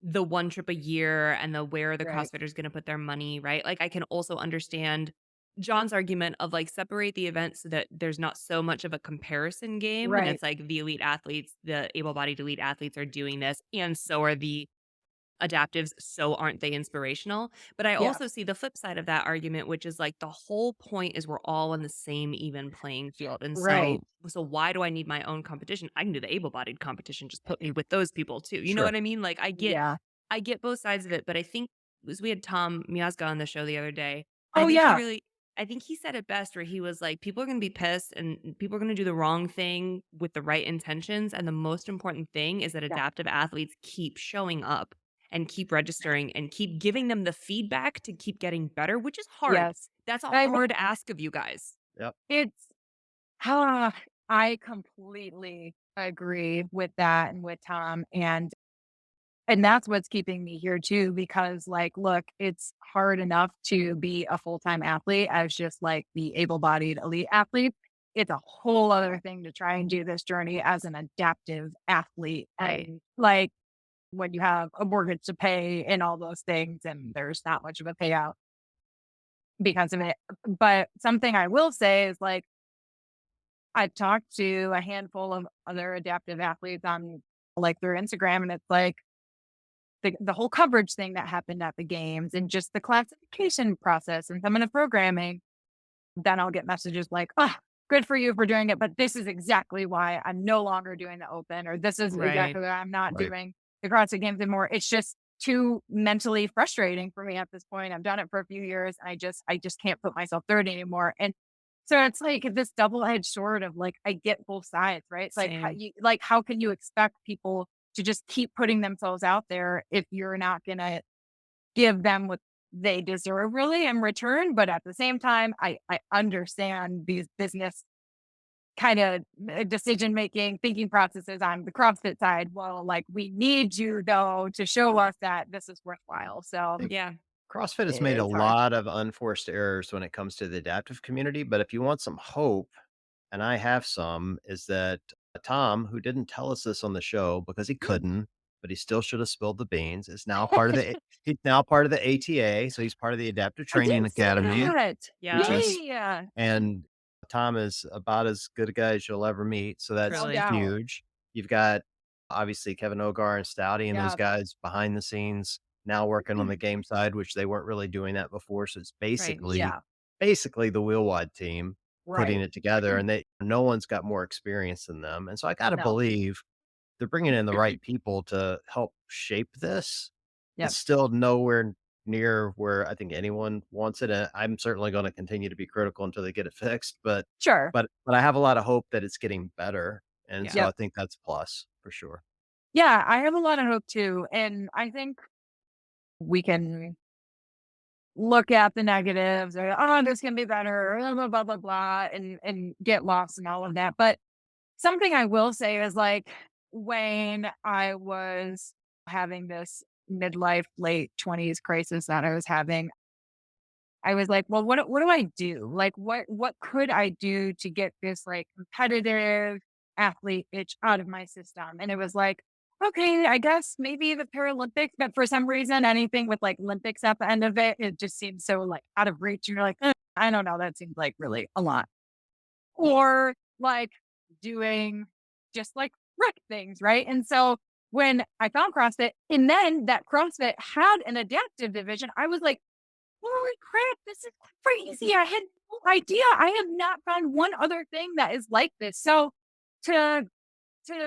the one trip a year and the where the Right. CrossFitters gonna put their money, right? Like I can also understand John's argument of like separate the events so that there's not so much of a comparison game when Right. it's like the elite athletes, the able-bodied elite athletes are doing this, and so are the adaptives, so aren't they inspirational? But I Yeah. also see the flip side of that argument, which is like the whole point is we're all on the same even playing field. And Right. so why do I need my own competition? I can do the able-bodied competition, just put me with those people too. You know Sure. what I mean? Like Yeah. I get both sides of it, but I think as we had Tom Miazga on the show the other day, I Oh, think he yeah. really I think he said it best where he was like, people are going to be pissed and people are going to do the wrong thing with the right intentions. And the most important thing is that Yeah. adaptive athletes keep showing up and keep registering and keep giving them the feedback to keep getting better, which is hard. Yes. That's a I mean, hard ask of you guys. Yep. it's I completely agree with that and with Tom and that's what's keeping me here too because like look, it's hard enough to be a full-time athlete as just like the able-bodied elite athlete. it's a whole other thing to try and do this journey as an adaptive athlete. Right. And like when you have a mortgage to pay and all those things, and there's not much of a payout because of it. But something I will say is like, I've talked to a handful of other adaptive athletes on like their Instagram, and it's like the whole coverage thing that happened at the games and just the classification process and some of the programming. Then I'll get messages like, oh, good for you for doing it, but this is exactly why I'm no longer doing the open, or this is Right. exactly why I'm not Right. doing the CrossFit Games anymore. It's just too mentally frustrating for me at this point. I've done it for a few years. I just can't put myself through it anymore. And so it's like this double-edged sword of like, I get both sides, right? It's Same. like, how can you expect people to just keep putting themselves out there if you're not going to give them what they deserve really in return? But at the same time, I understand these business kind of decision making, thinking processes on the CrossFit side. Well, like we need you though to show us that this is worthwhile. So Yeah. CrossFit has made a it's hard. lot of unforced errors when it comes to the adaptive community, but if you want some hope, and I have some, is that Tom, who didn't tell us this on the show because he Mm. couldn't, but he still should have spilled the beans, is now part of the he's now part of the ATA, so he's part of the Adaptive I Training did see Academy, that. which Yeah. is Yeah, and Tom is about as good a guy as you'll ever meet, so that's no Truly. doubt. huge. You've got, obviously, Kevin Ogar and Stouty and those Yeah. guys behind the scenes now working on the Mm. game side, which they weren't really doing that before, so it's Right. Yeah. basically the Wheel Wad team putting Right. it together, and no one's got more experience than them, and so I gotta No. believe they're bringing in the right people to help shape this. It's Yep. still nowhere near where I think anyone wants it, and I'm certainly gonna continue to be critical until they get it fixed, but Sure. I have a lot of hope that it's getting better, and so Yeah. I Yep. think that's a plus for sure. Yeah. I have a lot of hope too. And I think we can look at the negatives or, oh, this can be better, or blah, blah, blah, blah, and get lost in all of that. But something I will say is like when I was having this midlife, late 20s crisis that I was having, I was like, well, what do I do? Like what could I do to get this like competitive athlete itch out of my system? And it was like, okay, I guess maybe the Paralympics, but for some reason, anything with like Olympics at the end of it, it just seems so like out of reach. And you're like, I don't know, that seems like really a lot. Or like doing just like rec things, right? And so when I found CrossFit and then that CrossFit had an adaptive division, I was like, holy crap, this is crazy. I had no idea. I have not found one other thing that is like this. So to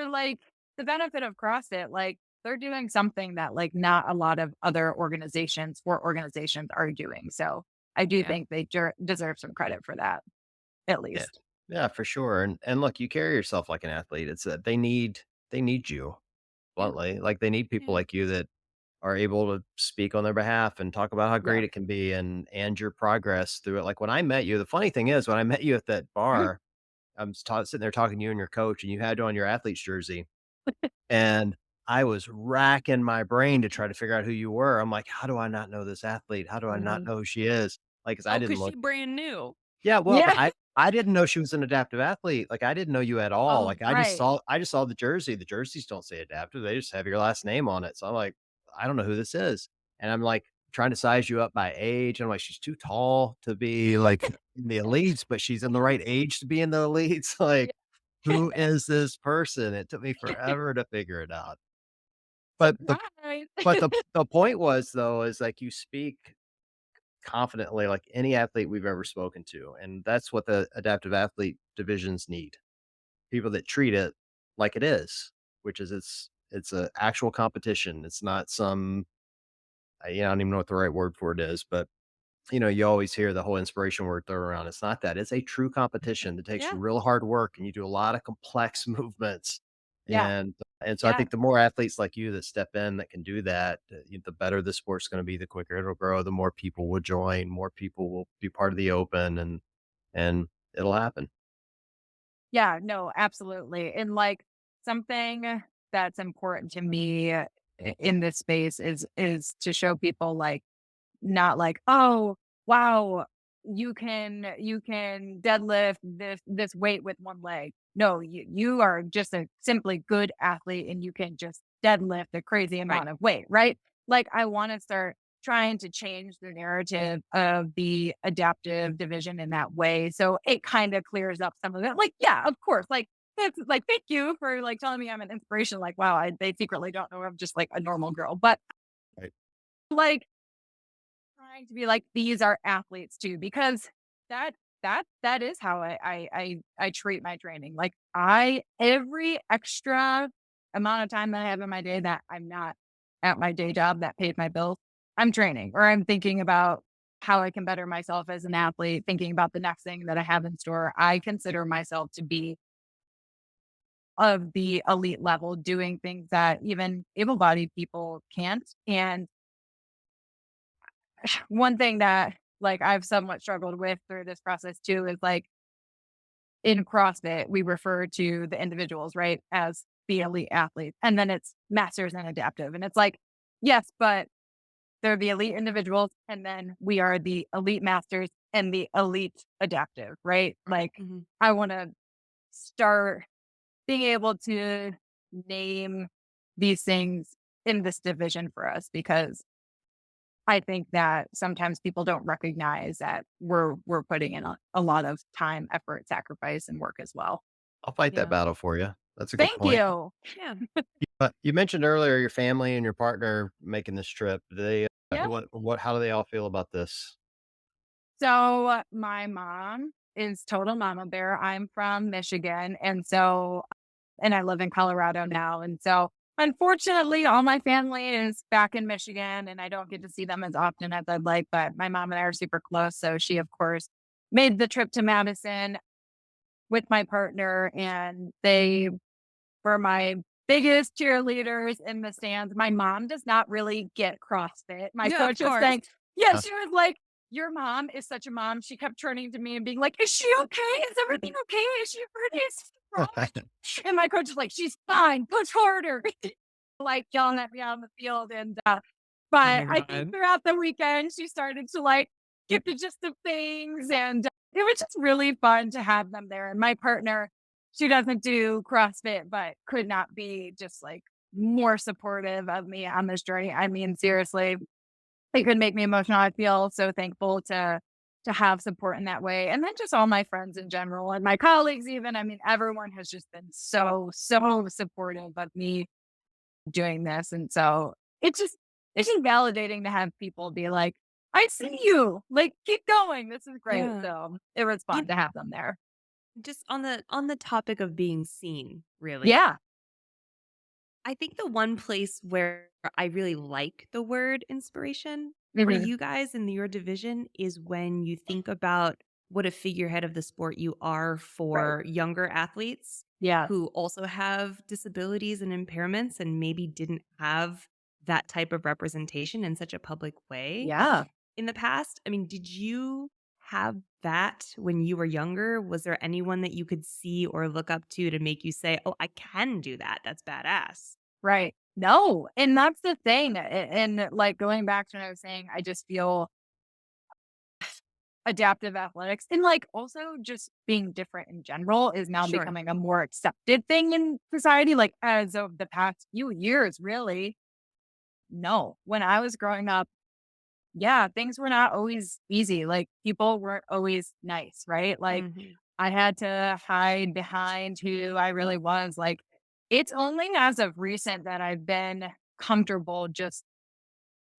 like the benefit of CrossFit, like they're doing something that like not a lot of other organizations or organizations are doing. So I do Yeah. think they deserve some credit for that, at Yeah. least. Yeah, for sure, and look, you carry yourself like an athlete. It's that they need you, Yeah. bluntly. Like, they need people Yeah. like you that are able to speak on their behalf and talk about how Yeah. great it can be and your progress through it. Like, when I met you, the funny thing is when I met you at that bar, I'm sitting there talking to you and your coach, and you had on your athlete's jersey, and I was racking my brain to try to figure out who you were. I'm like, "How do I not know this athlete? How do I not Mhm. know who she is?" Like, 'cause I Oh, didn't because look. she brand new. Yeah, well, but Yeah. I didn't know she was an adaptive athlete, like, I didn't know you at all, Oh, like, right. I just saw the jersey. The jerseys don't say adaptive, they just have your last name on it, so I'm like, "I don't know who this is," and I'm, like, trying to size you up by age, and I'm like, "She's too tall to be, like, in the elites, but she's in the right age to be in the elites, like, Yeah. who is this person?" It took me forever to figure it out. But Surprise. the point was, though, is, like, you speak confidently like any athlete we've ever spoken to, and that's what the adaptive athlete divisions need. People that treat it like it is, which is it's a actual competition. It's not some I don't even know what the right word for it is, but you always hear the whole inspiration word thrown around. It's not that. It's a true competition that takes Yeah. real hard work and you do a lot of complex movements. Yeah. And so I Yeah. think the more athletes like you that step in that can do that, the better the sport's going to be, the quicker it'll grow, the more people will join, more people will be part of the open and it'll happen. Yeah, no, absolutely. And like something that's important to me in this space is to show people like not like, oh, wow, you can deadlift this weight with one leg. No, you are just a simply good athlete and you can just deadlift a crazy Right. amount of weight, right? Like I want to start trying to change the narrative of the adaptive division in that way. So it kind of clears up some of it. Like, yeah, of course. Like it's like, thank you for like telling me I'm an inspiration. Like, wow, they secretly don't know I'm just like a normal girl. But Right. like trying to be like, these are athletes too, because that that is how I treat my training. Like I every extra amount of time that I have in my day that I'm not at my day job that paid my bills, I'm training or I'm thinking about how I can better myself as an athlete, thinking about the next thing that I have in store. I consider myself to be of the elite level, doing things that even able-bodied people can't. And one thing that like I've somewhat struggled with through this process too is like in CrossFit, we refer to the individuals, right, as the elite athletes. And then it's masters and adaptive. And it's like, yes, but they're the elite individuals. And then we are the elite masters and the elite adaptive, right? Like Mhm. I want to start being able to name these things in this division for us because I think that sometimes people don't recognize that we're putting in a lot of time, effort, sacrifice, and work as well. I'll fight that Yeah. battle for you. That's a good Thank point. you. Yeah. But you mentioned earlier your family and your partner making this trip. Do they, Yeah. how do they all feel about this? So my mom is total mama bear. I'm from Michigan, and I live in Colorado now. And so unfortunately, all my family is back in Michigan and I don't get to see them as often as I'd like, but my mom and I are super close. So she, of course, made the trip to Madison with my partner and they were my biggest cheerleaders in the stands. My mom does not really get CrossFit. My Yeah, of coach was course. saying, yeah, Uh, she was like, your mom is such a mom. She kept turning to me and being like, is she okay? Is everything okay? Is she hurt? Is she wrong? And my coach was like, she's fine. Push harder. Like yelling at me on the field. Oh But my I think god. throughout the weekend, she started to like get the gist of things. And it was just really fun to have them there. And my partner, she doesn't do CrossFit, but could not be just like more supportive of me on this journey. I mean, seriously, it could make me emotional. I feel so thankful to have support in that way. And then just all my friends in general and my colleagues even. I mean, everyone has just been so supportive of me doing this. And so it's just validating to have people be like, I see you. Like, keep going. This is great. Yeah. So it was You fun to have them there. just on the topic of being seen, really. Yeah. I think the one place where I really like the word inspiration for Mhm. you guys in your division is when you think about what a figurehead of the sport you are Right. for younger athletes Yeah. who also have disabilities and impairments and maybe didn't have that type of representation in such a public way Yeah. in the past. I mean, did you have that when you were younger? Was there anyone that you could see or look up to make you say, "Oh, I can do that. That's badass." Right. No, and that's the thing, and, like, going back to what I was saying, I just feel adaptive athletics and, like, also just being different in general is now Sure. becoming a more accepted thing in society, like, as of the past few years, really. No. When I was growing up, yeah, things were not always easy, like, people weren't always nice, right? Like, Mhm. I had to hide behind who I really was, like, it's only as of recent that I've been comfortable just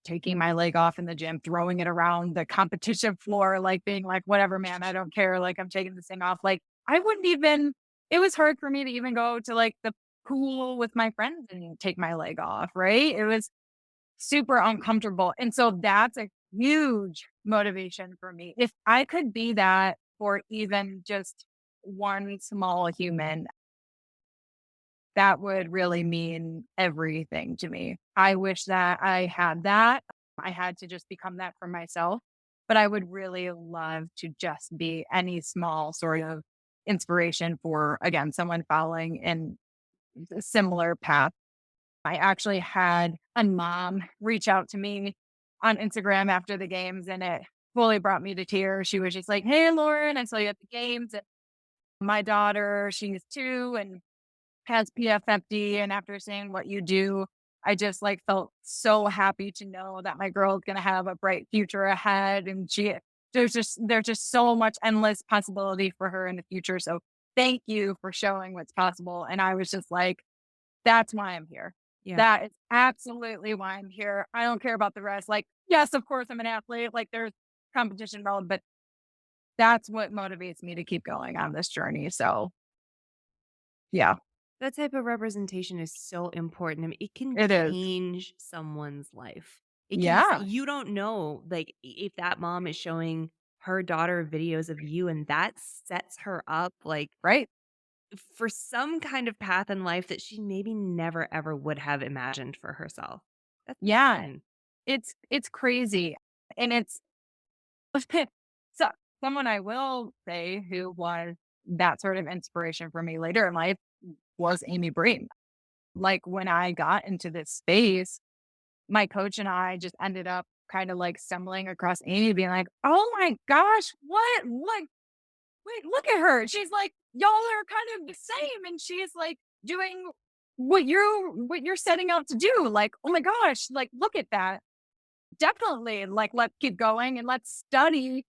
taking my leg off in the gym, throwing it around the competition floor, like, being like, "Whatever, man, I don't care, like, I'm taking this thing off." Like, I wouldn't even it was hard for me to even go to, like, the pool with my friends and take my leg off, right? It was super uncomfortable, and so that's a huge motivation for me. If I could be that for even just one small human, that would really mean everything to me. I wish that I had that. I had to just become that for myself, but I would really love to just be any small sort of inspiration for, again, someone following in a similar path. I actually had a mom reach out to me on Instagram after the games, and fully brought me to tears. She was just like, "Hey, Lauren, I saw you at the games. And my daughter, she's 2 and has PFFD. And after seeing what you do, I just like felt so happy to know that my girl's going to have a bright future ahead. And there's just so much endless possibility for her in the future. So thank you for showing what's possible." And I was just like, that's why I'm here. Yeah. That is absolutely why I'm here. I don't care about the rest. Like, yes, of course I'm an athlete. Like there's competition involved, but that's what motivates me to keep going on this journey. So yeah, That type of representation is so important. I mean, it can it is. change someone's life. It can Yeah. you don't know, like, if that mom is showing her daughter videos of you and that sets her up, like, Right. for some kind of path in life that she maybe never ever would have imagined for herself. That's Yeah. insane. It's crazy. And it's so someone I will say who was that sort of inspiration for me later in life was Amy Bream. Like when I got into this space, my coach and I just ended up kind of like stumbling across Amy being like, "Oh my gosh, what? Like, wait, look at her. She's like, y'all are kind of the same." And she's like doing what you're setting out to do. Like, oh my gosh, like look at that. Definitely. Like, let's keep going and let's study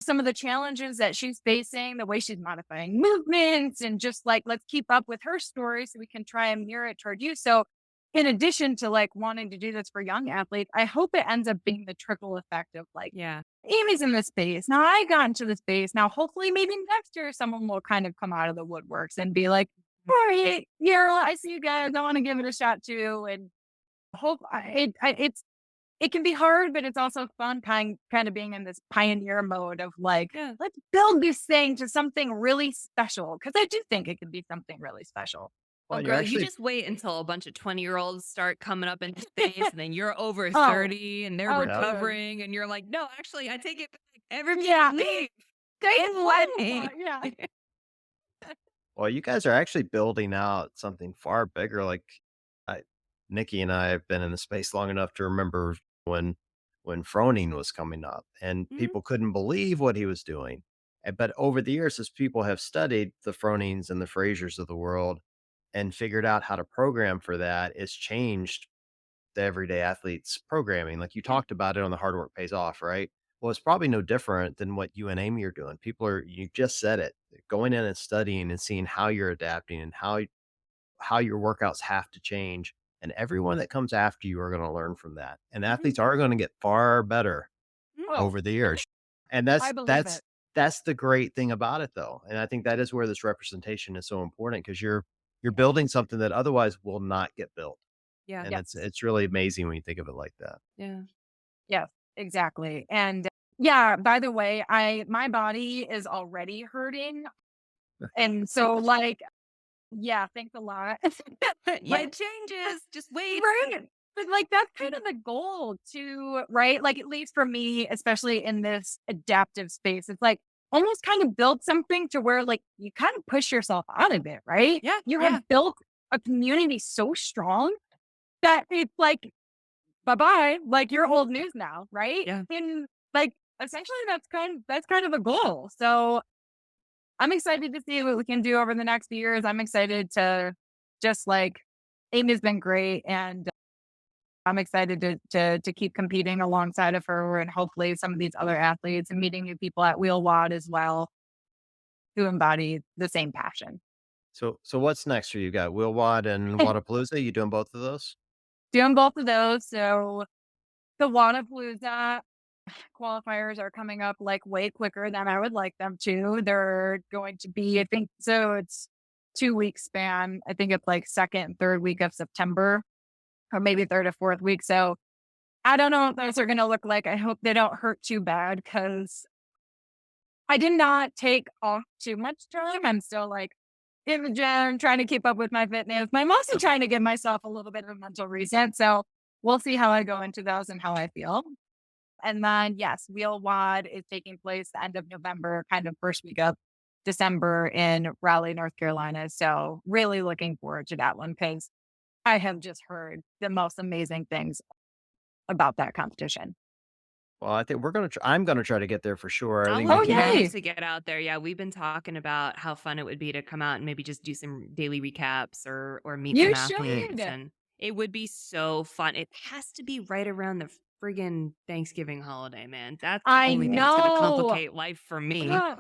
some of the challenges that she's facing, the way she's modifying movements, and just like, let's keep up with her story so we can try and mirror it toward you. So, in addition to like wanting to do this for young athletes, I hope it ends up being the trickle effect of like, Yeah. Amy's in this space. Now I got into the space. Now, hopefully, maybe next year, someone will kind of come out of the woodworks and be like, all right, yeah, I see you guys. I want to give it a shot too. And hope it can be hard, but it's also fun kind of being in this pioneer mode of like, Yeah. let's build this thing to something really special. Cause I do think it could be something really special. Oh, Well, you're girl, you actually just wait until a bunch of 20-year-olds start coming up into space, and then you're over Oh, 30 and they're oh, yeah. good. recovering, and you're like, no, actually, I take it back. Everybody Yeah. leave. They It's love, funny. yeah. Well, you guys are actually building out something far bigger. Like, I, Nikki and I have been in the space long enough to remember when Froning was coming up, and Mhm. people couldn't believe what he was doing. But over the years, as people have studied the Fronings and the Frasers of the world and figured out how to program for that, it's changed the everyday athlete's programming. Like you Yeah. talked about it on the hard work pays off, right? Well, it's probably no different than what you and Amy are doing. People are, you just said it, going in and studying and seeing how you're adapting and how your workouts have to change. And everyone that comes after you are going to learn from that. And Mhm. athletes are going to get far better Mhm. Oh, over the years. And I believe it. that's the great thing about it though. And I think that is where this representation is so important because you're Yeah. building something that otherwise will not get built. Yeah. And Yes. it's really amazing when you think of it like that. Yeah. Yes, exactly. And yeah, by the way, my body is already hurting. And so like, yeah, thanks a lot. Yeah, But it changes. Just wait. right. But like that's kind of the goal to right? Like at least for me, especially in this adaptive space, it's like almost kind of build something to where like you kind of push yourself out of it, right? Yeah. You have Yeah. built a community so strong that it's like bye-bye, like you're old news now, right? Yeah. And like essentially that's kind of a goal. So I'm excited to see what we can do over the next few years. I'm excited to just like Amy's been great and I'm excited to keep competing alongside of her and hopefully some of these other athletes and meeting new people at Wheel Wad as well who embody the same passion. So what's next for you? Got Wheelwad and Wadapalooza? You doing both of those? Doing both of those. So the Wadapalooza qualifiers are coming up like way quicker than I would like them to. They're going to be, I think, so it's 2 week span. I think it's like second and third week of September, or maybe third or fourth week. So I don't know what those are going to look like. I hope they don't hurt too bad because I did not take off too much time. I'm still like in the gym, trying to keep up with my fitness. I'm also trying to give myself a little bit of a mental reset. So we'll see how I go into those and how I feel. And then, yes, Wheel Wad is taking place the end of November, kind of first week of December in Raleigh, North Carolina. So, really looking forward to that one because I have just heard the most amazing things about that competition. Well, I think I'm gonna try to get there for sure. I I think would Oh, the community. love yay. to get out there. Yeah, we've been talking about how fun it would be to come out and maybe just do some daily recaps or meet some You athletes, should. and it would be so fun. It has to be right around the friggin' Thanksgiving holiday, man. That's the I only thing that's gonna know. complicate life for me. Ugh,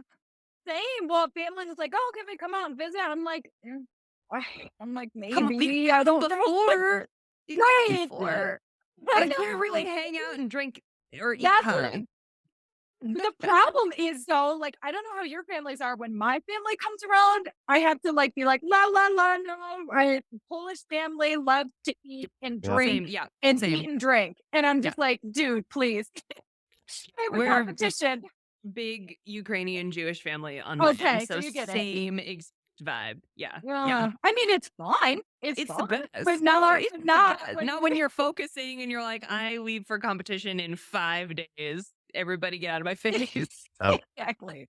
same. Well, family was like, "Oh, can we come out and visit?" I'm like, why?" I'm like, Come on, we "Maybe." I don't know. before. You got Right. before. I And then really know. hang out and drink or eat That's what pie. the problem is though, like, I don't know how your families are. When my family comes around, I have to like be like, la la la no. Polish family loves to eat and Yep. drink Same, yeah, and eat same. and drink. And I'm Yeah. just like, dude, please. I have a We're competition. big Ukrainian Jewish family on my end, Okay, so so you get it. same exact vibe. Yeah, yeah. Yeah. I mean, it's fine. It's It's the fine. best. But not It's the not best. when Not when you're focusing and you're like, "I leave for competition in 5 days. Everybody get out of my face." Oh, exactly.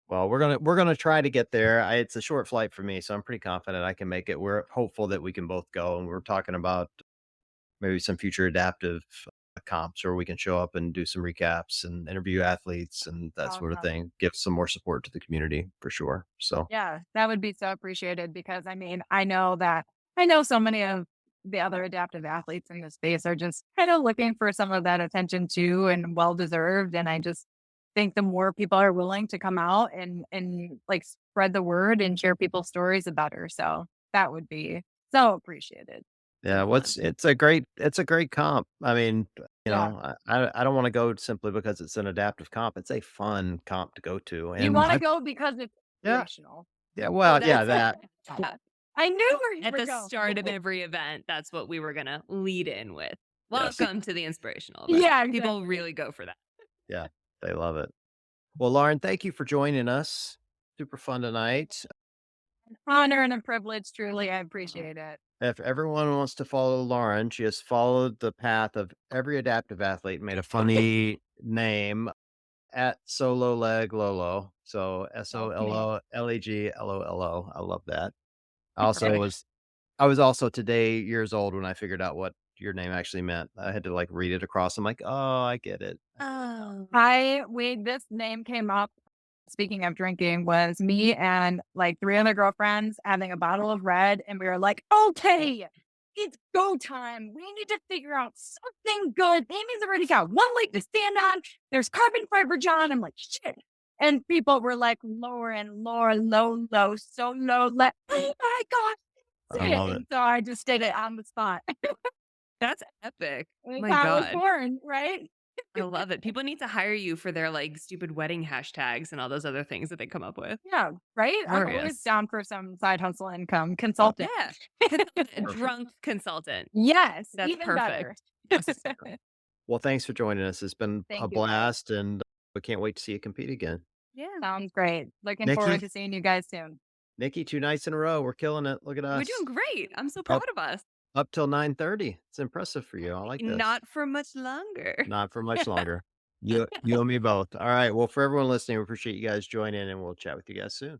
well, we're gonna try to get there. It's a short flight for me, so I'm pretty confident I can make it. We're hopeful that we can both go, and we're talking about maybe some future adaptive comps where we can show up and do some recaps and interview athletes and that sort of Awesome. thing. Give some more support to the community for sure. So Yeah, that would be so appreciated because I mean, I know so many of the other adaptive athletes in this space are just kind of looking for some of that attention too and well deserved. And I just think the more people are willing to come out and like spread the word and share people's stories, the better. So that would be so appreciated. yeah, Excellent. it's a great comp. I mean, Yeah. I don't want to go simply because it's an adaptive comp. It's a fun comp to go to, You and want to go because it's yeah, inspirational. yeah, Oh, well, yeah, that's that. yeah. I knew where you At were the going. start of every event, that's what we were gonna lead in with. Yes, Welcome to the inspirational event. Yeah, People exactly. really go for that. yeah, they love it. Well, Lauren, thank you for joining us. Super fun tonight. Honor and a privilege, truly. I appreciate it. If everyone wants to follow Lauren, she has followed the path of every adaptive athlete, made a funny name at Solo Leg Lolo. So That's me. SOLOLEGLOLO. I love that. I also Perfect. was I was also today years old when I figured out what your name actually meant. I had to like read it across. I'm like, oh, I get it. I get it now. Oh. This name came up, speaking of drinking, was me and like three other girlfriends having a bottle of red. And we were like, okay, it's go time. We need to figure out something good. Amy's already got one leg to stand on. There's carbon fiber, John. I'm like, shit. And people were like, Lauren, Laura, low, low, so low. Oh my God. I That's it. love it. And so I just did it on the spot. That's epic. That's My how I was god. born, right? I love it. People need to hire you for their, like, stupid wedding hashtags and all those other things that they come up with. Yeah, right? I'm always Glorious. down for some side hustle income, Uh, consultant. Yeah. Perfect. Drunk consultant. Yes, That's even better. perfect. Well, thanks for joining us. It's been a Thank you, guys. blast, and we can't wait to see you compete again. Yeah. Sounds great. Looking forward Nikki, to seeing you guys soon. Nikki, 2 nights in a row. We're killing it. Look at We're us. doing great. I'm so Up proud of us. up till 9:30. It's impressive for you. I like this. Not for much longer. Not for much longer. You and me both. All right. Well, for everyone listening, we appreciate you guys joining, and we'll chat with you guys soon.